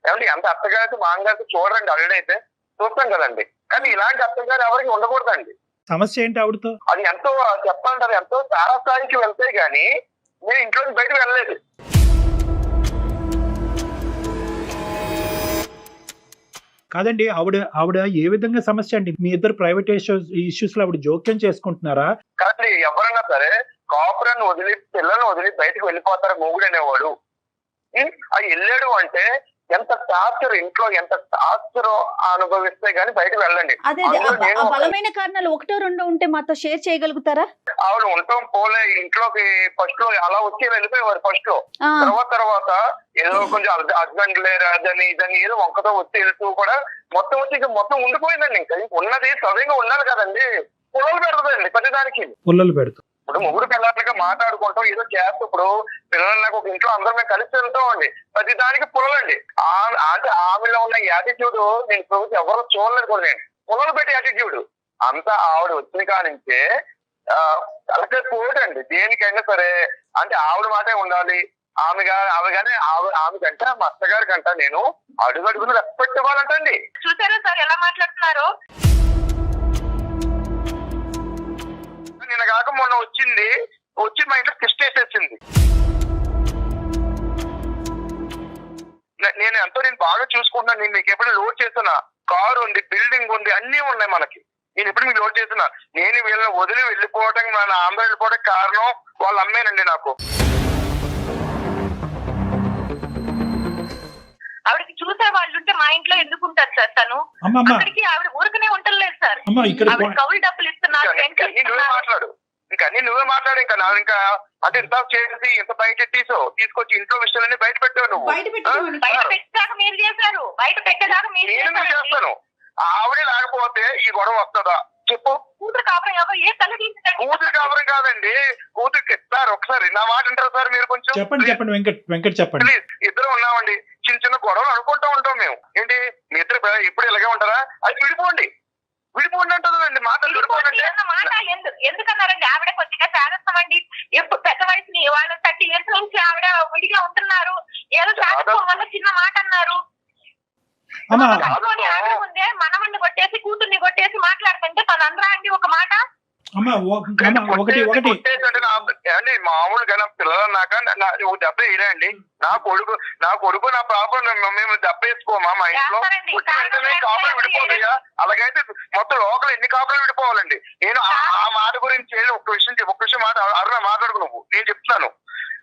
ఏమంటే ఎంత అత్తగారికి మామగారికి చూడండి ఆల్రెడీ అయితే చూస్తాం కదండి. కానీ ఇలాంటి అత్తగారు ఎవరికి ఉండకూడదండి. సమస్య ఏంటి ఆవిడతో? అది ఎంతో చెప్పాలంటారు ఎంతో తారాస్థాయికి వెళ్తే గానీ నేను ఇంట్లో నుంచి బయటకు వెళ్ళలేదు. కాదండి, ఆవిడ ఏ విధంగా సమస్య అండి? మీ ఇద్దరు ప్రైవేట్ ఇష్యూస్ లో ఆవిడ జోక్యం చేసుకుంటున్నారా? కానీ ఎవరన్నా సరే కాపురాన్ని వదిలి పిల్లల్ని వదిలి బయటకు వెళ్ళిపోతారు మొగుడు అనేవాడు. అది వెళ్ళాడు అంటే ఎంత టార్చర్, ఇంట్లో ఎంత టార్చర్ అనుభవిస్తే గానీ బయటకు వెళ్ళండి. అదే ఆ బలమైన కారణాలు ఒకటో రెండో ఉంటే మాతో షేర్ చేయగలుగుతారా? ఆవిడ ఉంటాం పోలే ఇంట్లోకి ఫస్ట్ లో అలా వచ్చి వెళ్ళిపోయేవారు ఫస్ట్ లో. తర్వాత ఏదో కొంచెం హస్బెండ్ లేరు అదని ఇదని ఏదో వంకతో వచ్చి వెళ్తూ కూడా మొత్తం వచ్చి ఇంకా మొత్తం ఉండిపోయిందండి. ఇంకా ఉన్నది సవ్యంగా ఉండాలి కదండి. పుల్లలు పెడుతుందండి ప్రతిదానికి. పుల్లలు పెడుతూ ఇప్పుడు ముగ్గురు పిల్లలకి మాట్లాడుకుంటాం ఏదో చేస్తూ ఇప్పుడు పిల్లలకు ఒక ఇంట్లో అందరం మేము కలిసి వెళ్తాం అండి. ప్రతి దానికి పుల్లలండి. అంటే ఆమెలో ఉన్న యాటిట్యూడ్ నేను ప్రభుత్వం ఎవరు చూడలేదు కూడా. నేను పుల్లలు పెట్టే యాటిట్యూడ్ అంతా ఆవిడ వచ్చిన కానించే తలకే పోటండి. దేనికైనా సరే అంటే ఆవిడ మాటే ఉండాలి. ఆమె కంటే మా అత్తగారి కంట నేను అడుగడుగును రెస్పెక్ట్ ఇవ్వాలంటండి. చూసారా సార్ ఎలా మాట్లాడుతున్నారు? నిన్న కాక మొన్న వచ్చి మా ఇంట్లో కిస్ట్ వేసేసింది. నేను బాగా చూసుకుంటున్నాను. నేను మీకు ఎప్పుడు లోడ్ చేస్తున్నా కారు ఉంది, బిల్డింగ్ ఉంది, అన్ని ఉన్నాయి మనకి. నేను ఎప్పుడు మీకు లోడ్ చేస్తున్నా. నేను వీళ్ళని వదిలి వెళ్ళిపోవడం మన ఆంధ్ర వెళ్ళిపోవడం కారణం వాళ్ళ అమ్మేనండి నాకు. ఆవిడకి చూసే వాళ్ళు ఉంటే మా ఇంట్లో ఎందుకు ఉంటారు సార్? తను అక్కడికి ఆవిడ ఊరికనే ఉండలేదు సార్. ఆవిడ కౌలు డబ్బులు ఇస్తున్నారు. నువ్వే మాట్లాడు. ఇంకా అంటే ఇంత చేసి ఇంత బయట తీసుకొచ్చి ఇంట్లో విషయాలన్నీ బయట పెట్టావు నువ్వు. బయట పెట్టాక మీరు చేశారు. బయట పెట్టేదాకా మీరు చేస్తాను. ఆవిడే లేకపోతే ఈ గొడవ వస్తుందా చెప్పు? కూతురు కాపురం ఎవరు ఏ తల్లి తీసుకుంటారు? కూతురు కాపురం కాదండి, కూతురికి సార్ ఒకసారి నా మాట అంటారు సార్ మీరు కొంచెం చెప్పండి వెంకట్ చెప్పండి ప్లీజ్. ఇద్దరు ఉన్నామండి, చిన్న గొడవలు అనుకుంటా ఉంటాం మేము. ఏంటి మీ ఇద్దరు ఎప్పుడు ఇలాగే ఉంటారా? అది విడిపోండి అంటుందండి. మాటలు ఎందుకన్నారండి? ఆవిడ కొద్దిగా శాదస్తామండి. ఎప్పుడు పెద్ద వయసుని వాళ్ళ 30 years నుంచి ఆవిడ విడిగా ఉంటున్నారు. ఏదో శాదత్వం వల్ల చిన్న మాట అన్నారు. ఆవిడ ముందే మనవన్ని కొట్టేసి కూతుర్ని కొట్టేసి మాట్లాడుతుంటే తను అందరా అండి ఒక మాట. ఒకటి మామూలుగా పిల్లలన్నాక దెబ్బ వేయరా అండి? నా కొడుకు నా పాప మేము దెబ్బ వేసుకోమా మా ఇంట్లో? కాపురం విడిపోతాయా? అలాగైతే మొత్తం లోకల్ ఎన్ని కాపురం విడిపోవాలండి? నేను ఆ మాట గురించి ఒక్క విషయం అరుణ మాట్లాడుకు నువ్వు. నేను చెప్తున్నాను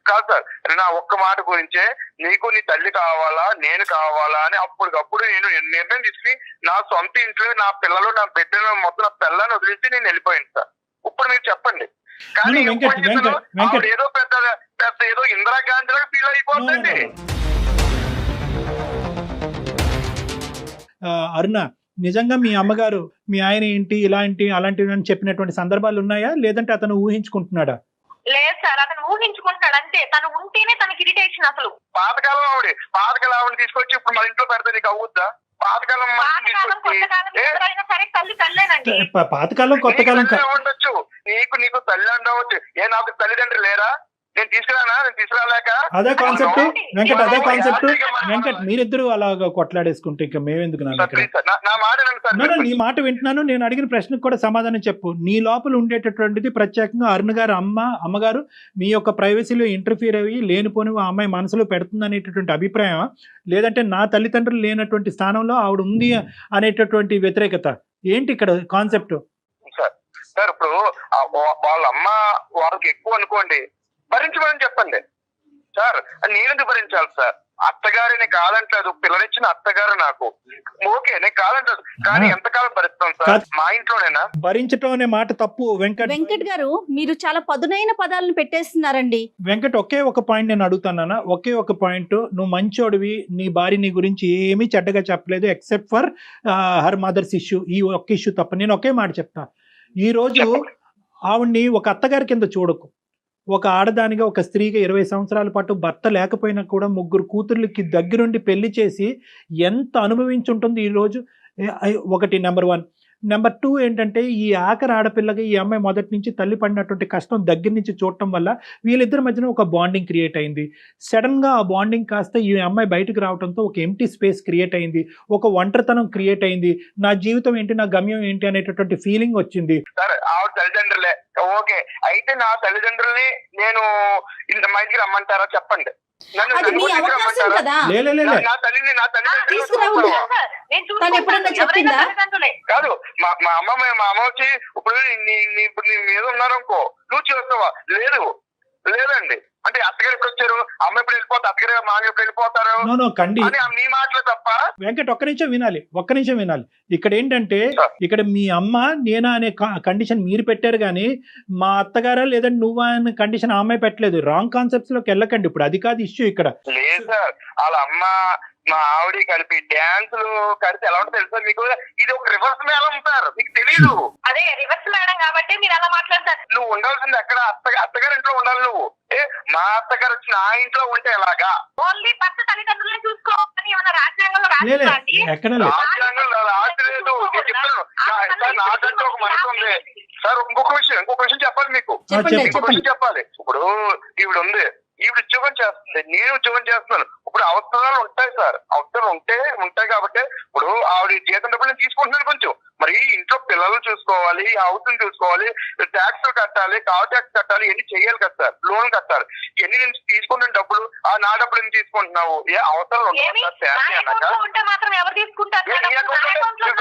కాదు సార్, నా ఒక్క మాట గురించే నీకు నీ తల్లి కావాలా నేను కావాలా అని అప్పటికప్పుడు నేను నిర్ణయం తీసుకుని నా సొంత ఇంట్లో నా పిల్లలు నా బిడ్డలు మొత్తం నా పిల్లల్ని వదిలేసి నేను వెళ్ళిపోయాను సార్. ఇప్పుడు మీరు చెప్పండి. కానీ ఏదో పెద్ద ఏదో ఇందిరాగాంధీలో ఫీల్ అయిపోతుందండి. అరుణ, నిజంగా మీ అమ్మగారు మీ ఆయన ఏంటి అలాంటివి అని చెప్పినటువంటి సందర్భాలు ఉన్నాయా, లేదంటే అతను ఊహించుకుంటున్నాడా? లేదు సార్, అతను ఊహించుకుంటాడు అంతే. తను ఉంటేనే తనకి ఇరిటేషన్. అసలు పాతకాలం ఆవిడ తీసుకొచ్చి ఇప్పుడు మన ఇంట్లో పెడితే నీకు అవుద్దా? పాతకాలం కొత్తకాలం ఉండొచ్చు. నీకు తల్లి ఉండవచ్చు. నాకు తల్లిదండ్రులు లేరా? నేను తీసుకురాలేక అదే కాన్సెప్ట్ వెంకట్ మీరిద్దరు అలాగా కొట్లాడేసుకుంటే ఇంకా మేమెందుకు? నీ మాట వింటున్నాను. నేను అడిగిన ప్రశ్నకు కూడా సమాధానం చెప్పు. నీ లోపల ఉండేటటువంటిది ప్రత్యేకంగా అరుణ గారు అమ్మగారు మీ యొక్క ప్రైవసీలో ఇంటర్ఫియర్ అయ్యి లేనిపోని ఆ అమ్మాయి మనసులో పెడుతుంది అనేటటువంటి అభిప్రాయం, లేదంటే నా తల్లిదండ్రులు లేనటువంటి స్థానంలో ఆవిడ ఉంది అనేటటువంటి వ్యతిరేకత ఏంటి ఇక్కడ కాన్సెప్ట్? సార్ ఇప్పుడు వాళ్ళ అమ్మ వాళ్ళకి ఎక్కువ అనుకోండి, భరించమని చెప్పండి సార్. నేనెందుకు భరించాలి సార్? అత్తగారిని కాదంటలేదు, పిల్లనిచ్చిన అత్తగారు నాకు ఓకే, నేను కాదంటలేదు. కానీ ఎంతకాలం భరిస్తాం సార్? మా ఇంట్లోనేనా భరించటం అనే మాట తప్పు. వెంకట్ గారు మీరు చాలా పదునైన పదాలను పెట్టేస్తున్నారండి. వెంకట్, ఒకే ఒక పాయింట్ నేను అడుగుతానా? ఒకే ఒక పాయింట్. నువ్వు మంచోడివి, నీ భార్య నీ గురించి ఏమీ చెడ్డగా చెప్పలేదు except for her mothers issue. ఈ ఒక్క ఇష్యూ తప్ప. నేను ఒకే మాట చెప్తా. ఈ రోజు ఆవిడ్ని ఒక అత్తగారి కింద చూడకు, ఒక ఆడదానిగా, ఒక స్త్రీగా 20 సంవత్సరాల పాటు భర్త లేకపోయినా కూడా 3 కూతుర్లకి దగ్గరుండి పెళ్లి చేసి ఎంత అనుభవించుంటుంది ఈరోజు. ఒకటి నెంబర్ 1. నెంబర్ 2 ఏంటంటే, ఈ ఆఖరి ఆడపిల్లగా ఈ అమ్మాయి మొదటి నుంచి తల్లి పడినటువంటి కష్టం దగ్గర నుంచి చూడటం వల్ల వీళ్ళిద్దరి మధ్యన ఒక బాండింగ్ క్రియేట్ అయింది. సడన్గా ఆ బాండింగ్ కాస్త ఈ అమ్మాయి బయటకు రావడంతో ఒక ఎంటీ స్పేస్ క్రియేట్ అయింది, ఒక ఒంటరితనం క్రియేట్ అయింది. నా జీవితం ఏంటి, నా గమ్యం ఏంటి అనేటటువంటి ఫీలింగ్ వచ్చింది. సరే ఆవిడ తల్లిదండ్రులే ఓకే, అయితే నా తల్లిదండ్రుల్ని నేను ఇంత మా ఇంటికి రమ్మంటారా చెప్పండి. నన్ను అది మీ కూడా ఇంటికి అవకాశం రమ్మంటారా? కదా. లే నా తల్లిని తీసుకురావద్దు. తను ఎప్పుడన్నా చెప్పిందా? కాదు, మా అమ్మ వచ్చి ఇప్పుడు ఇప్పుడు నీ మీద ఉన్నారనుకో, నువ్వు చూస్తావా? లేదండి. అంటే అత్తగారు ఎప్పుడు వచ్చారు, అమ్మ ఎప్పుడు వెళ్ళిపోతారు, అత్తగారు మామ ఎప్పుడు వెళ్ళిపోతారు నో కండి అని నీ మాటలు తప్ప. వెంకట్ ఒక్క నిమిషం వినాలి. ఇక్కడ ఏంటంటే, ఇక్కడ మీ అమ్మ నేనా అనే కండిషన్ మీరు పెట్టారు కానీ మా అత్తగారా లేదంటే నువ్వా అనే కండిషన్ ఆ అమ్మాయి పెట్టలేదు. రాంగ్ కాన్సెప్ట్స్ లోకి వెళ్ళకండి. ఇప్పుడు అది కాదు ఇష్యూ ఇక్కడ. లేదు సార్, వాళ్ళ అమ్మ మా ఆవిడ కలిపి డ్యాన్సులు కలిసి ఎలా ఉంటుందో తెలుసా మీకు? ఇది ఒక రివర్స్ మేళం సార్, మీకు తెలీదు. అదే రివర్స్ మేడం కాబట్టి మీరు అలా మాట్లాడతారు. నువ్వు ఉండాల్సింది ఎక్కడ? అత్తగారి ఇంట్లో ఉండాలి నువ్వు. మా అత్తగారు వచ్చి నా ఇంట్లో ఉంటే ఎలాగా? ఓన్లీ భర్త తల్లిదండ్రులను చూసుకోవాలని ఏమైనా రాజ్యాంగంలో లేలే రాసిందండి? ఎక్కడ లేదు. రాజ్యాంగం రాజలేదు. నేను చెప్తాను, నాకంటే ఒక మనసు ఉంది సార్. ఇంకొక విషయం చెప్పాలి మీకు. ఇంకొక విషయం చెప్పాలి. ఇప్పుడు ఈవిడ ఉంది, ఈవిడ ఉద్యోగం చేస్తుంది, నేను ఉద్యోగం చేస్తున్నాను. ఇప్పుడు అవసరాలు ఉంటాయి సార్, అవసరాలు ఉంటాయి కాబట్టి ఇప్పుడు ఆవిడ జీతం డబ్బులు నేను తీసుకుంటున్నాను కొంచెం. మరి ఇంట్లో పిల్లలు చూసుకోవాలి, హౌస్ చూసుకోవాలి, ట్యాక్స్ కట్టాలి, కార్ ట్యాక్స్ కట్టాలి, ఇవన్నీ చెయ్యాలి కదా సార్. లోన్ కట్టాలి, ఇవన్నీ నేను తీసుకుంటున్న డబ్బులు నా డబ్బులు ఎందుకు తీసుకుంటున్నావు? ఏ అవసరాలు ఉంటాయి సార్. ఫ్యామిలీ అన్నాక ఉంటే మాత్రం ఎవరు తీసుకుంటారు?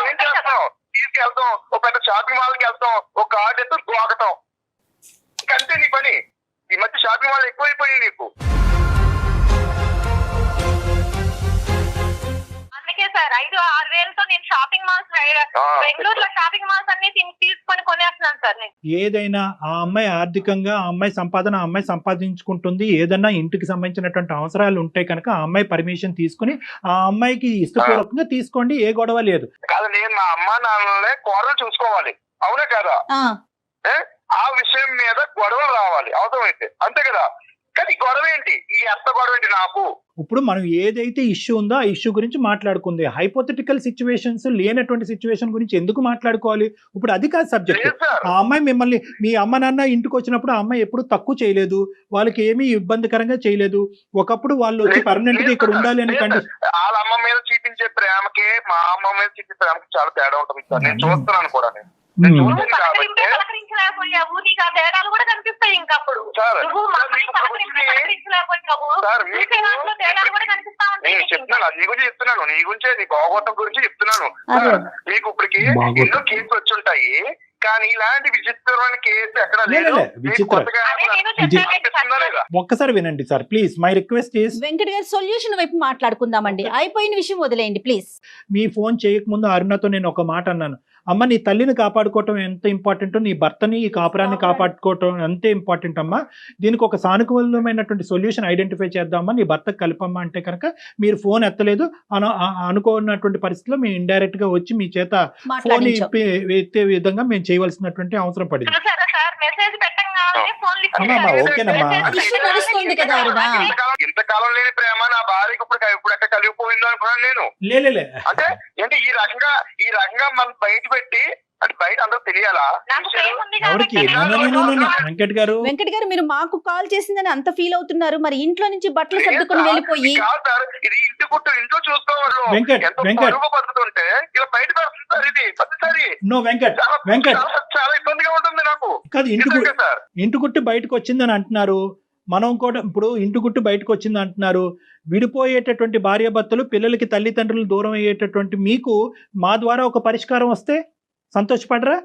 ఏం చేస్తాం? తీసుకెళ్తాం, ఒక పెద్ద షాపింగ్ మాల్కి వెళ్తాం, ఒక కార్డు ఎత్తు గోకటం, ఇంకంతే నీ పని. ఈ మధ్య షాపింగ్ మాల్ ఎక్కువైపోయాయి నీకు. అందుకే సార్ 5-6 వేలతో నేను షాపింగ్ మాల్స్ బెంగళూరులో షాపింగ్ మాల్స్ అన్ని తీసుకొని కొనేస్తున్నాను సార్ నేను. ఏదైనా ఆ అమ్మాయి ఆర్థికంగా ఆ అమ్మాయి సంపాదన ఆ అమ్మాయి సంపాదించుకుంటుంది. ఏదన్నా ఇంటికి సంబంధించినటువంటి అవసరాలు ఉంటాయి కనుక ఆ అమ్మాయి పర్మిషన్ తీసుకుని ఆ అమ్మాయికి ఇష్టపూర్వకంగా తీసుకోండి, ఏ గొడవ లేదు. కాదు, నేను మా అమ్మ నాన్నలే కోడలు చూసుకోవాలి, అవునా కదా? ఆ విషయం మీద గొడవలు రావాలి అవసరమైతే, అంతే కదా? కానీ గొడవ ఏంటి? ఈ అత్త గొడవ ఏంటి నాకు? ఇప్పుడు మనం ఏదైతే ఇష్యూ ఉందో ఆ ఇష్యూ గురించి మాట్లాడుకుంది. హైపోథెటికల్ సిచ్యువేషన్స్ లేనటువంటి సిచ్యువేషన్ గురించి ఎందుకు మాట్లాడుకోవాలి? ఇప్పుడు అది కాదు సబ్జెక్ట్. ఆ అమ్మాయి మిమ్మల్ని, మీ అమ్మ నాన్న ఇంటికి వచ్చినప్పుడు ఆ అమ్మాయి ఎప్పుడు తక్కువ చేయలేదు, వాళ్ళకి ఏమీ ఇబ్బందికరంగా చేయలేదు. ఒకప్పుడు వాళ్ళు వచ్చి పర్మనెంట్ గా ఇక్కడ ఉండాలి అని కండిషన్. వాళ్ళ అమ్మ మీద చూపించే ప్రేమకి మా అమ్మ మీద చూపించే ప్రేమకి చాలా తేడా ఉంటుంది సార్. నేను చూస్తున్నాను కూడా. పలకరించలేకపోయావు, నీకు ఆ తేడాలు కూడా కనిపిస్తాయి. ఇంకప్పుడు నువ్వు చెప్తున్నాను, నీ గురించి చెప్తున్నాను, నీ గురించే, నీ భాగవతం గురించి చెప్తున్నాను. మీకు ఇప్పటికి ఎన్నో కేసులు వచ్చి ఉంటాయి, కానీ ఇలాంటి విచిత్రమైన కేసు ఎక్కడ లేదు. ఒక్కసారి వినండి sir please. My request is, Venkat గారు సొల్యూషన్ వైపు మాట్లాడుకుందామండి. అయిపోయిన విషయం వదిలేయండి ప్లీజ్. మీ ఫోన్ చేయకముందు అరుణతో నేను ఒక మాట అన్నాను. అమ్మ, నీ తల్లిని కాపాడుకోవటం ఎంత ఇంపార్టెంటో నీ భర్తని ఈ కాపురాన్ని కాపాడుకోవటం అంతే ఇంపార్టెంట్ అమ్మా. దీనికి ఒక సానుకూలమైనటువంటి సొల్యూషన్ ఐడెంటిఫై చేద్దామా, నీ భర్తకు కలపమ్మా అంటే కనుక మీరు ఫోన్ ఎత్తలేదు. అనుకోనటువంటి పరిస్థితిలో మేము ఇండైరెక్ట్ గా వచ్చి మీ చేత ఫోన్ ఎత్తే విధంగా మేము చేయవలసినటువంటి అవసరం పడింది. ఇంతకాలం లేని ప్రేమ నా భార్యకి ఇప్పుడు ఎక్కడ కలిగిపోయిందో అనుకున్నాను నేను. లేలే అంటే ఏంటి ఈ రకంగా మనం బయట పెట్టి, అంటే బయట అందరూ తెలియాలా? వెంకట్ గారు మీరు మాకు కాల్ చేసిందని అంత ఫీల్ అవుతున్నారు, మరి ఇంట్లో నుంచి బట్టలు సర్దుకొని వెళ్ళిపోయి. ఇది ఇంటి గుట్టు ఇంట్లో చూసుకోవాలి. బతుకుతుంటే ఇలా బయట పెడుతున్నారు. ఇది ప్రతిసారి చాలా ఇబ్బందిగా ఉంటుంది నాకు. ఇంటి గుట్టు బయటకు వచ్చిందని అంటున్నారు. మనం కూడా ఇప్పుడు ఇంటి గుట్టు బయటకు వచ్చింది అంటున్నారు. విడిపోయేటటువంటి భార్యాభర్తలు పిల్లలకి తల్లిదండ్రులు దూరం అయ్యేటటువంటి మీకు మా ద్వారా ఒక పరిష్కారం వస్తే సంతోషపడరా?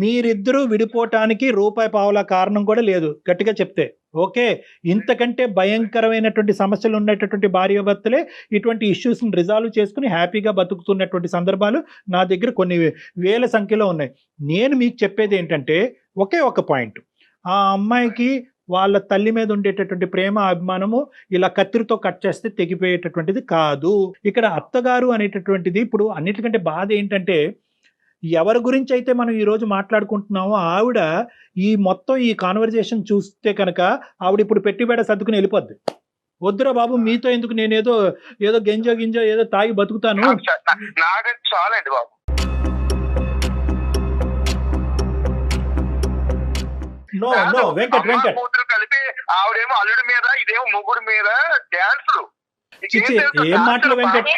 మీరిద్దరూ విడిపోవటానికి రూపాయి పావుల కారణం కూడా లేదు గట్టిగా చెప్తే. ఓకే, ఇంతకంటే భయంకరమైనటువంటి సమస్యలు ఉన్నటువంటి భార్యాభర్తలే ఇటువంటి ఇష్యూస్ని రిజాల్వ్ చేసుకుని హ్యాపీగా బతుకుతున్నటువంటి సందర్భాలు నా దగ్గర కొన్ని వేల సంఖ్యలో ఉన్నాయి. నేను మీకు చెప్పేది ఏంటంటే ఒకే ఒక పాయింట్, ఆ అమ్మాయికి వాళ్ళ తల్లి మీద ఉండేటటువంటి ప్రేమ అభిమానము ఇలా కత్తిరితో కట్ చేస్తే తెగిపోయేటటువంటిది కాదు. ఇక్కడ అత్తగారు అనేటటువంటిది ఇప్పుడు అన్నిటికంటే బాధ ఏంటంటే ఎవరి గురించి అయితే మనం ఈ రోజు మాట్లాడుకుంటున్నామో ఆవిడ ఈ మొత్తం ఈ కాన్వర్జేషన్ చూస్తే కనుక ఆవిడ ఇప్పుడు పెట్టిబేడ సర్దుకుని వెళ్ళిపోద్ది. వద్దురా బాబు, మీతో ఎందుకు, నేను ఏదో గింజో ఏదో తాగి బతుకుతాను. నాకు చాలండి బాబు. నో వెంకట్ కూతురు కలిపి ఆవిడేమో అల్లుడి మీద, ఇదేమో మొగుడు మీద డాన్సులు. చిచ్చి ఏం మాటలు వెంకట్,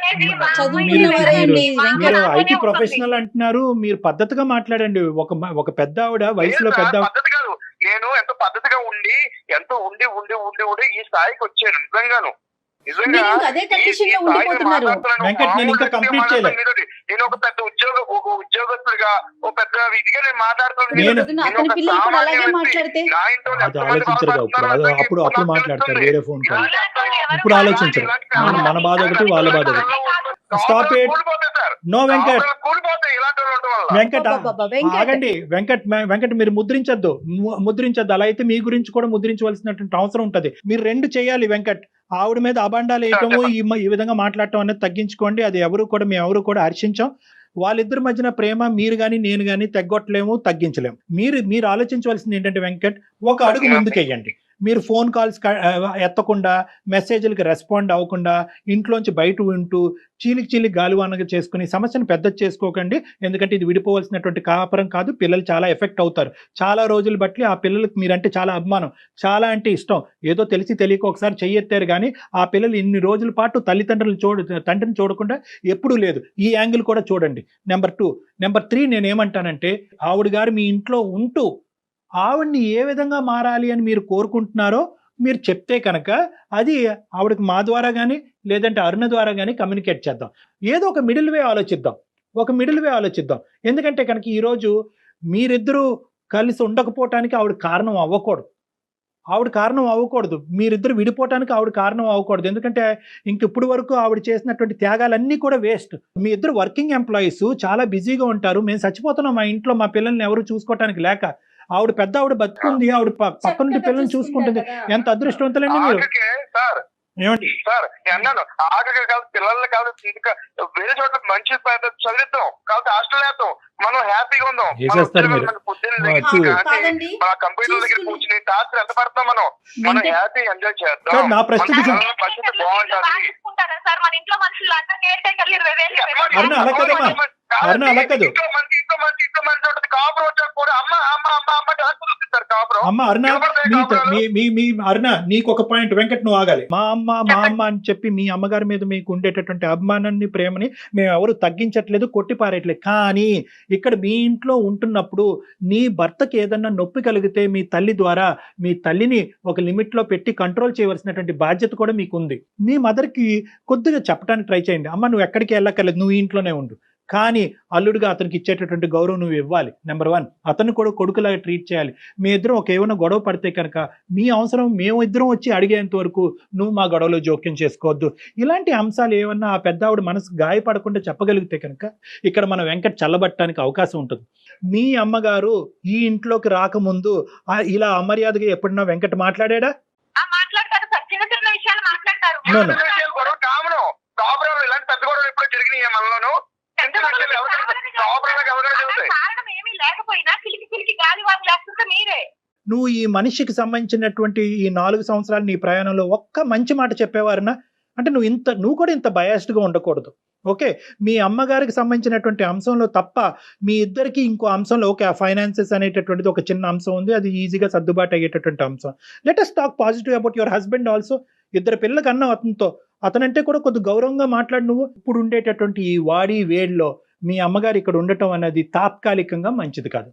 మీరు ఐటీ ప్రొఫెషనల్ అంటున్నారు, మీరు పద్ధతిగా మాట్లాడండి. ఒక పెద్ద ఆవిడ, వయసులో పెద్ద పద్ధతి కాదు. నేను ఎంతో పద్ధతిగా ఉండి ఈ స్థాయికి వచ్చాను. నిజంగాను వెంకట్, నేను ఇంకా కంప్లీట్ చేయలేదు. నేను ఒక పెద్ద ఉద్యోగస్తుడిగా ఒక పెద్ద ఇదిగా నేను మాట్లాడుతున్నాను. అది ఆలోచించరు అప్పుడు మాట్లాడతారు వేరే ఫోన్ కాల్. ఇప్పుడు ఆలోచించరు. మన బాధ ఒకటి, వాళ్ళ బాధ ఒకటి. Stop it. No Venkat, Venkat ఆగండి. వెంకట్ మీరు ముద్రించద్దు. అలా అయితే మీ గురించి కూడా ముద్రించవలసినటువంటి అవసరం ఉంటది. మీరు రెండు చేయాలి వెంకట్. ఆవిడ మీద అబండాలు వేయటము, ఈ విధంగా మాట్లాడటం అనేది తగ్గించుకోండి. అది మేము ఎవరు కూడా హర్షించాం. వాళ్ళిద్దరి మధ్యన ప్రేమ మీరు గాని నేను గాని తగ్గొట్టలేము, తగ్గించలేము. మీరు ఆలోచించవలసింది ఏంటంటే వెంకట్, ఒక అడుగు ముందుకెయ్యండి. మీరు ఫోన్ కాల్స్ ఎత్తకుండా, మెసేజ్లకు రెస్పాండ్ అవ్వకుండా, ఇంట్లోంచి బయట ఉంటూ చీలికి గాలివానగా చేసుకుని సమస్యను పెద్ద చేసుకోకండి. ఎందుకంటే ఇది విడిపోవలసినటువంటి కాపురం కాదు. పిల్లలు చాలా ఎఫెక్ట్ అవుతారు. చాలా రోజులు బట్టి ఆ పిల్లలకు మీరంటే చాలా అభిమానం, చాలా అంటే ఇష్టం. ఏదో తెలిసి తెలియక ఒకసారి చెయ్యెత్తారు కానీ ఆ పిల్లలు ఇన్ని రోజుల పాటు తండ్రిని చూడకుండా ఎప్పుడూ లేదు. ఈ యాంగిల్ కూడా చూడండి. నెంబర్ 2. నెంబర్ 3, నేనేమంటానంటే ఆవిడ గారు మీ ఇంట్లో ఉంటూ ఆవిడ్ని ఏ విధంగా మారాలి అని మీరు కోరుకుంటున్నారో మీరు చెప్తే కనుక అది ఆవిడకి మా ద్వారా కానీ లేదంటే అరుణ ద్వారా కానీ కమ్యూనికేట్ చేద్దాం. ఏదో ఒక మిడిల్ వే ఆలోచిద్దాం. ఎందుకంటే కనుక ఈరోజు మీరిద్దరూ కలిసి ఉండకపోవటానికి ఆవిడ కారణం అవ్వకూడదు. మీరిద్దరు విడిపోవటానికి ఆవిడ కారణం అవ్వకూడదు. ఎందుకంటే ఇప్పుడు వరకు ఆవిడ చేసినటువంటి త్యాగాలన్నీ కూడా వేస్ట్. మీ ఇద్దరు వర్కింగ్ ఎంప్లాయీస్, చాలా బిజీగా ఉంటారు. మేము చచ్చిపోతున్నాం మా ఇంట్లో, మా పిల్లల్ని ఎవరు చూసుకోవటానికి లేక. పెద్ద ఆవిడ బతుకుంది, ఆవిడ పక్క నుండి పిల్లల్ని చూసుకుంటుంది. ఎంత అదృష్టవంతులండి మీరు. ఏమండి సార్, అన్నాను ఆఖరి కాదు, పిల్లల్ని కాదు, వేరే చోట్ల మంచి చదివిద్దాం, కాబట్టి హాస్టల్ వేద్దాం, మనం హ్యాపీగా ఉందాం. మన కంప్యూటర్ దగ్గర కూర్చుని టాస్క్ ఎంత పడతాం, మనం హ్యాపీ ఎంజాయ్ చేద్దాం. నా ప్రశ్న బాగుంటది. అలా కాదు అమ్మ అరుణ, నీకు ఒక పాయింట్. వెంకట్ నువ్వు ఆగాలి. మా అమ్మ అని చెప్పి మీ అమ్మగారి మీద మీకు ఉండేటటువంటి అభిమానాన్ని, ప్రేమని మేము ఎవరు తగ్గించట్లేదు, కొట్టిపారేయట్లేదు. కానీ ఇక్కడ మీ ఇంట్లో ఉంటున్నప్పుడు నీ భర్తకి ఏదన్నా నొప్పి కలిగితే మీ తల్లి ద్వారా మీ తల్లిని ఒక లిమిట్ లో పెట్టి కంట్రోల్ చేయవలసినటువంటి బాధ్యత కూడా మీకు ఉంది. మీ మదర్కి కొద్దిగా చెప్పడానికి ట్రై చేయండి. అమ్మ నువ్వు ఎక్కడికి వెళ్ళక్కర్లేదు, నువ్వు ఇంట్లోనే ఉండు. కానీ అల్లుడిగా అతనికి ఇచ్చేటటువంటి గౌరవం నువ్వు ఇవ్వాలి. నెంబర్ 1, అతను కూడా కొడుకులాగా ట్రీట్ చేయాలి. మీ ఇద్దరం ఏమైనా గొడవ పడితే కనుక మీ అవసరం మేము ఇద్దరం వచ్చి అడిగేంత వరకు నువ్వు మా గొడవలో జోక్యం చేసుకోవద్దు. ఇలాంటి అంశాలు ఏమన్నా ఆ పెద్ద ఆవిడ మనసు గాయపడకుండా చెప్పగలిగితే కనుక ఇక్కడ మన వెంకట్ చల్లబట్టడానికి అవకాశం ఉంటుంది. మీ అమ్మగారు ఈ ఇంట్లోకి రాకముందు ఇలా అమర్యాదగా ఎప్పుడన్నా వెంకట్ మాట్లాడా? నువ్వు ఈ మనిషికి సంబంధించినటువంటి ఈ 4 సంవత్సరాలు నీ ప్రయాణంలో ఒక్క మంచి మాట చెప్పేవారనా? అంటే నువ్వు కూడా ఇంత బయాస్డ్గా ఉండకూడదు. ఓకే, మీ అమ్మగారికి సంబంధించినటువంటి అంశంలో తప్ప మీ ఇద్దరికి ఇంకో అంశంలో ఓకే, ఆ ఫైనాన్సెస్ అనేటటువంటిది ఒక చిన్న అంశం ఉంది, అది ఈజీగా సర్దుబాటు అయ్యేటటువంటి అంశం. Let us talk positive about your husband also. 2 పిల్లలకి అన్నావు అతనంటే కూడా కొద్ది గౌరవంగా మాట్లాడు. నువ్వు ఇప్పుడు ఉండేటటువంటి ఈ వాడి వేడిలో మీ అమ్మగారు ఇక్కడ ఉండటం అనేది తాత్కాలికంగా మంచిది కాదు.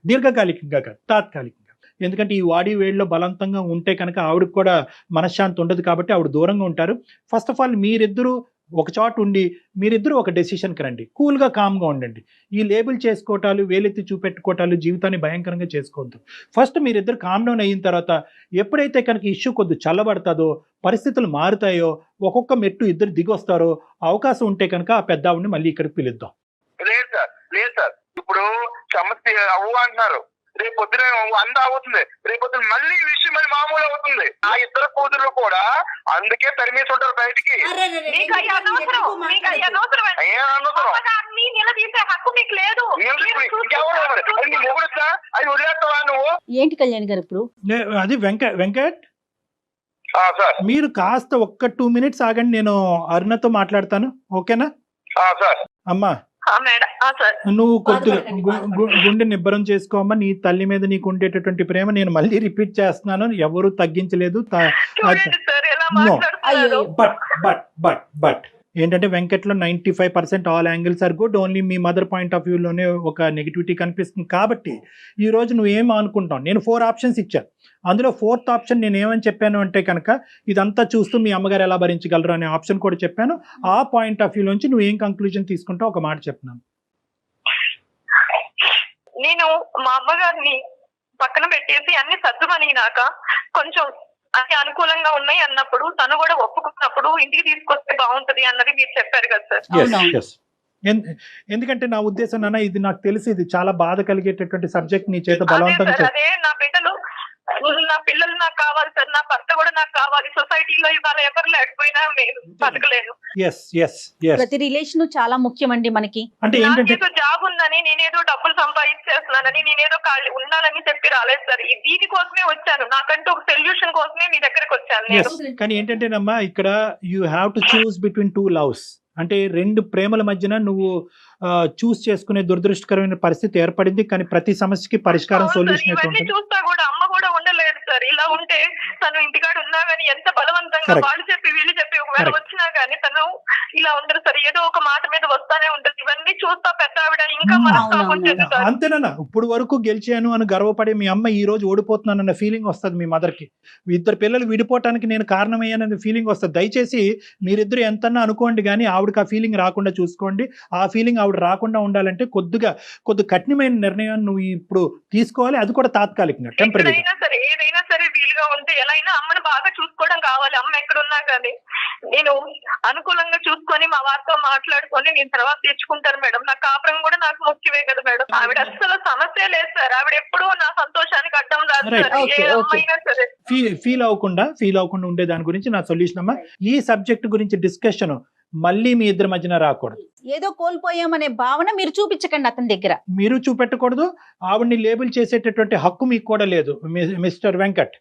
దీర్ఘకాలికంగా కాదు, తాత్కాలికంగా. ఎందుకంటే ఈ వాడి వేడిలో బలవంతంగా ఉంటే కనుక ఆవిడకి కూడా మనశ్శాంతి ఉండదు. కాబట్టి ఆవిడ దూరంగా ఉంటారు. ఫస్ట్ ఆఫ్ ఆల్ మీరిద్దరూ ఒక చోట ఉండి మీరిద్దరూ ఒక డెసిషన్కి రండి. కూల్గా కామ్గా ఉండండి. ఈ లేబుల్ చేసుకోవటాలు, వేలెత్తి చూపెట్టుకోవటాలు జీవితాన్ని భయంకరంగా చేసుకోవద్దు. ఫస్ట్ మీరిద్దరు కామ్ డౌన్ అయిన తర్వాత ఎప్పుడైతే కనుక ఇష్యూ కొద్ది చల్లబడతాదో, పరిస్థితులు మారుతాయో, ఒక్కొక్క మెట్టు ఇద్దరు దిగొస్తారో అవకాశం ఉంటే కనుక ఆ పెద్ద ఆవిడని మళ్ళీ ఇక్కడికి పిలుద్దాం. లేదు సార్, ఇప్పుడు సమస్య అవ్వు అంటున్నారు. రేపు పొద్దున అవుతుంది, రేపు పొద్దున మళ్ళీ ఈ విషయం మళ్ళీ మామూలు అవుతుంది. ఆ ఇద్దరు కూతురు కూడా అందుకే తరిమేసి ఉంటారు బయటికి. మీకు అయ్యి అనవసరం, మీకు అయ్యి అనవసరం. ఏం అనవసరం? అమ్మగారిని నిలదీసే హక్కు మీకు లేదు. ఇంకెవరు అది నీ మొగుడుతా? అది వదిలేస్తావా నువ్వు? ఏంటి కళ్యాణ్ గారు ఇప్పుడు అది వెంకట్ సార్ మీరు కాస్త ఒక్క 2 minutes ఆగండి, నేను అరుణతో మాట్లాడతాను, ఓకేనా? సార్ అమ్మా మేడం సార్ నువ్వు కొద్దిగా గుండె నిబ్బరం చేసుకోమ్మా. నీ తల్లి మీద నీకు ఉండేటటువంటి ప్రేమ నేను మళ్ళీ రిపీట్ చేస్తున్నాను, ఎవరు తగ్గించలేదు. చూడండి సార్ ఎలా No. మాట్లాడుతున్నారు. బట్ ఏంటంటే వెంకట్లో 95% all angles are good, only మీ మదర్ పాయింట్ ఆఫ్ వ్యూలోనే ఒక నెగిటివిటీ కనిపిస్తుంది. కాబట్టి ఈ రోజు నువ్వు ఏం అనుకుంటావు? నేను 4 ఆప్షన్స్ ఇచ్చాను, అందులో 4th ఆప్షన్ నేను ఏమని చెప్పాను అంటే కనుక ఇదంతా చూస్తూ మీ అమ్మగారు ఎలా భరించగలరు అనే ఆప్షన్ కూడా చెప్పాను. ఆ పాయింట్ ఆఫ్ వ్యూలోంచి నువ్వు ఏం కంక్లూజన్ తీసుకుంటావు ఒక మాట చెప్పినాను. నేను మా అమ్మగారిని పక్కన పెట్టేసి అన్ని సర్దుమనిగినాక కొంచెం అన్ని అనుకూలంగా ఉన్నాయి అన్నప్పుడు తను కూడా ఒప్పుకున్నప్పుడు ఇంటికి తీసుకొస్తే బాగుంటది అన్నది మీరు చెప్పారు కదా సార్. అవునవును. Yes. ఎందుకంటే నా ఉద్దేశం నాన్న, ఇది నాకు తెలిసి ఇది చాలా బాధ కలిగేటటువంటి సబ్జెక్ట్ నీ చేత అదే బలవంతంగా సార్, అదే నా బిడ్డలు నా పిల్లలు నాకు కావాలి సార్, నా భర్త కూడా నాకు కావాలి. సొసైటీలో ఇవాళ ఎవరు లేకపోయినా నేను బతకలేను. ప్రతి రిలేషన్ చాలా ముఖ్యమండి మనకి. అంటే ఏంటంటే నాకేదో జాబ్ ఉందని, నేనేదో డబ్బులు సంపాదించేస్తున్నానని, నేనేదో ఖాళీ ఉన్నానని చెప్పి రాలేదు సార్. దీనికోసమే వచ్చాను, నాకంటూ ఒక సొల్యూషన్ కోసమే మీ దగ్గరకు వచ్చాను నేను. కానీ ఏంటంటేనమ్మా, ఇక్కడ you have to choose between 2 loves. అంటే 2 ప్రేమల మధ్యన నువ్వు చూస్ చేసుకునే దురదృష్టకరమైన పరిస్థితి ఏర్పడింది. కానీ ప్రతి సమస్యకి పరిష్కారం, సొల్యూషన్ అయితే ఇవన్నీ ఉంటుంది. చూస్తా కూడా అమ్మ కూడా ఉండలేదు సార్. ఇలా ఉంటే తను ఇంటికాడ ఉన్నా గానీ ఎంత బలవంతంగా Correct. వాళ్ళు చెప్పి వీళ్ళు చెప్పి ఒకవేళ Correct. వచ్చినా గానీ తను ఇలా ఉండదు సార్. ఏదో ఒక మాట మీద వస్తానే ఉంటది. ఇవన్నీ చూస్తా పెద్ద ఆవిడ ఇంకా మనస్తాపం అవునవును. చెందుతారు. అంతేనా? ఇప్పుడు వరకు గెలిచాను అని గర్వపడే మీ అమ్మ ఈ రోజు ఓడిపోతున్నానన్న ఫీలింగ్ వస్తుంది మీ మదర్కి. 2 పిల్లలు విడిపోవటానికి నేను కారణమయ్యానన్న ఫీలింగ్ వస్తుంది. దయచేసి మీరిద్దరు ఎంతన్నా అనుకోండి, కానీ ఆవిడకి ఆ ఫీలింగ్ రాకుండా చూసుకోండి. ఆ ఫీలింగ్ ఆవిడ రాకుండా ఉండాలంటే కొద్ది కఠినమైన నిర్ణయం నువ్వు ఇప్పుడు తీసుకోవాలి, అది కూడా తాత్కాలికంగా, టెంపరీగా. ఎక్కడైనా సరే ఏదైనా సరే వీలుగా ఉంటే ఎలా అయినా అమ్మని బాగా చూసుకోవడం కావాలి. అమ్మ ఎక్కడున్నా కానీ నేను అనుకూలంగా చూసుకొని మా వారితో మాట్లాడుకొని నేను తర్వాత తెచ్చుకుంటాను మేడం. నా కాపురం కూడా నాకు ముఖ్యమే కదా మేడం. ఆవిడ అస్సలు సమస్య లేదు సార్. ఆవిడ ఎప్పుడూ నా సంతోషానికి అడ్డం రాదు Right. సార్. ఏ Okay, okay. అమ్మైనా సరే ఫీల్ అవ్వకుండా ఉండే దాని గురించి నా సొల్యూషన్ అమ్మా. ఈ సబ్జెక్ట్ గురించి డిస్కషన్ మళ్ళీ మీ ఇద్దరి మధ్యన రాకూడదు. ఏదో కోల్పోయామనే భావన మీరు చూపించకండి అతని దగ్గర. మీరు చూపెట్టకూడదు, ఆవిడ్ని లేబుల్ చేసేటటువంటి హక్కు మీకు కూడా లేదు. మిస్టర్ వెంకట్,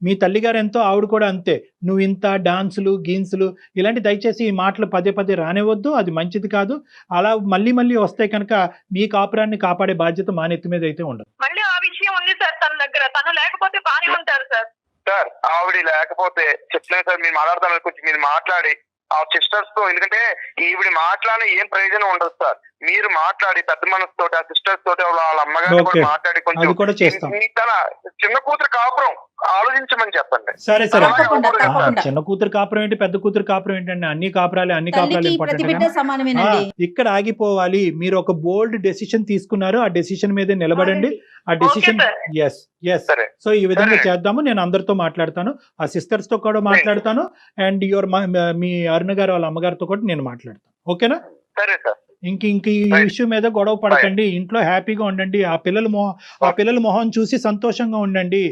మీ తల్లిగారు ఎంతో, ఆవిడ కూడా అంతే. నువ్వు ఇంత డాన్సులు గీన్సులు ఇలాంటి దయచేసి ఈ మాటలు పదే రానివద్దు, అది మంచిది కాదు. అలా మళ్ళీ వస్తే కనుక మీ కాపురాన్ని కాపాడే బాధ్యత మా నెత్తి మీద అయితే ఉండదు. మళ్ళీ ఆ విషయం ఉంది సార్ తన దగ్గర. తను లేకపోతే బానే ఉంటారు సార్. సార్ ఆవిడ లేకపోతే చెప్తున్నాను సార్, మీరు మాట్లాడతాను కొంచెం మీరు మాట్లాడి ఆ సిస్టర్స్ తో, ఎందుకంటే ఈవిడ మాట్లాడిన ఏం ప్రయోజనం ఉండదు సార్. మీరు మాట్లాడి పెద్ద మనసు తోటి ఆ సిస్టర్స్ తోటి వాళ్ళ అమ్మగారిని కూడా Okay. మాట్లాడి అది కొంచెం కూడా చేస్తాం. తన చిన్న కూతురు కాపురం ఆలోచించమని చెప్పండి. సరే తప్పకుండా, అలాగే తప్పకుండా. చిన్న కూతురు కాపురం ఏంటి, పెద్ద కూతురు కాపురం ఏంటండి? అన్ని కాపురాలు తల్లికి ప్రతి బిడ్డ ఇంపార్టెంట్. సమానమేనండి. ఇక్కడ ఆగిపోవాలి. మీరు ఒక బోల్డ్ డెసిషన్ తీసుకున్నారు, ఆ డెసిషన్ మీదే నిలబడండి. ఆ డెసిషన్ ఎస్ సరే సో ఈ విధంగా సరే. చేద్దాము. నేను అందరితో మాట్లాడతాను, ఆ సిస్టర్స్ తో కూడా మాట్లాడతాను, అండ్ మీ అరుణ గారు వాళ్ళ అమ్మగారితో కూడా నేను మాట్లాడతాను, ఓకేనా? సరే సార్. ఇంక ఈ Right. ఇష్యూ మీద గొడవ పడకండి, ఇంట్లో హ్యాపీగా ఉండండి. ఆ పిల్లల మొహం చూసి సంతోషంగా ఉండండి.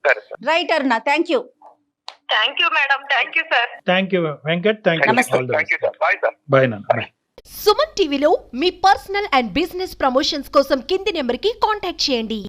సరే sir. Right Aruna, thank you. Thank you madam. Thank you sir. Thank you Venkat, thank you. Namaste. Thank you sir. Bye sir. Bye నాన్న, బాయ్. సుమన్ టీవీలో మీ పర్సనల్ అండ్ బిజినెస్ ప్రమోషన్స్ కోసం కింది నెంబర్కి కాంటాక్ట్ చేయండి.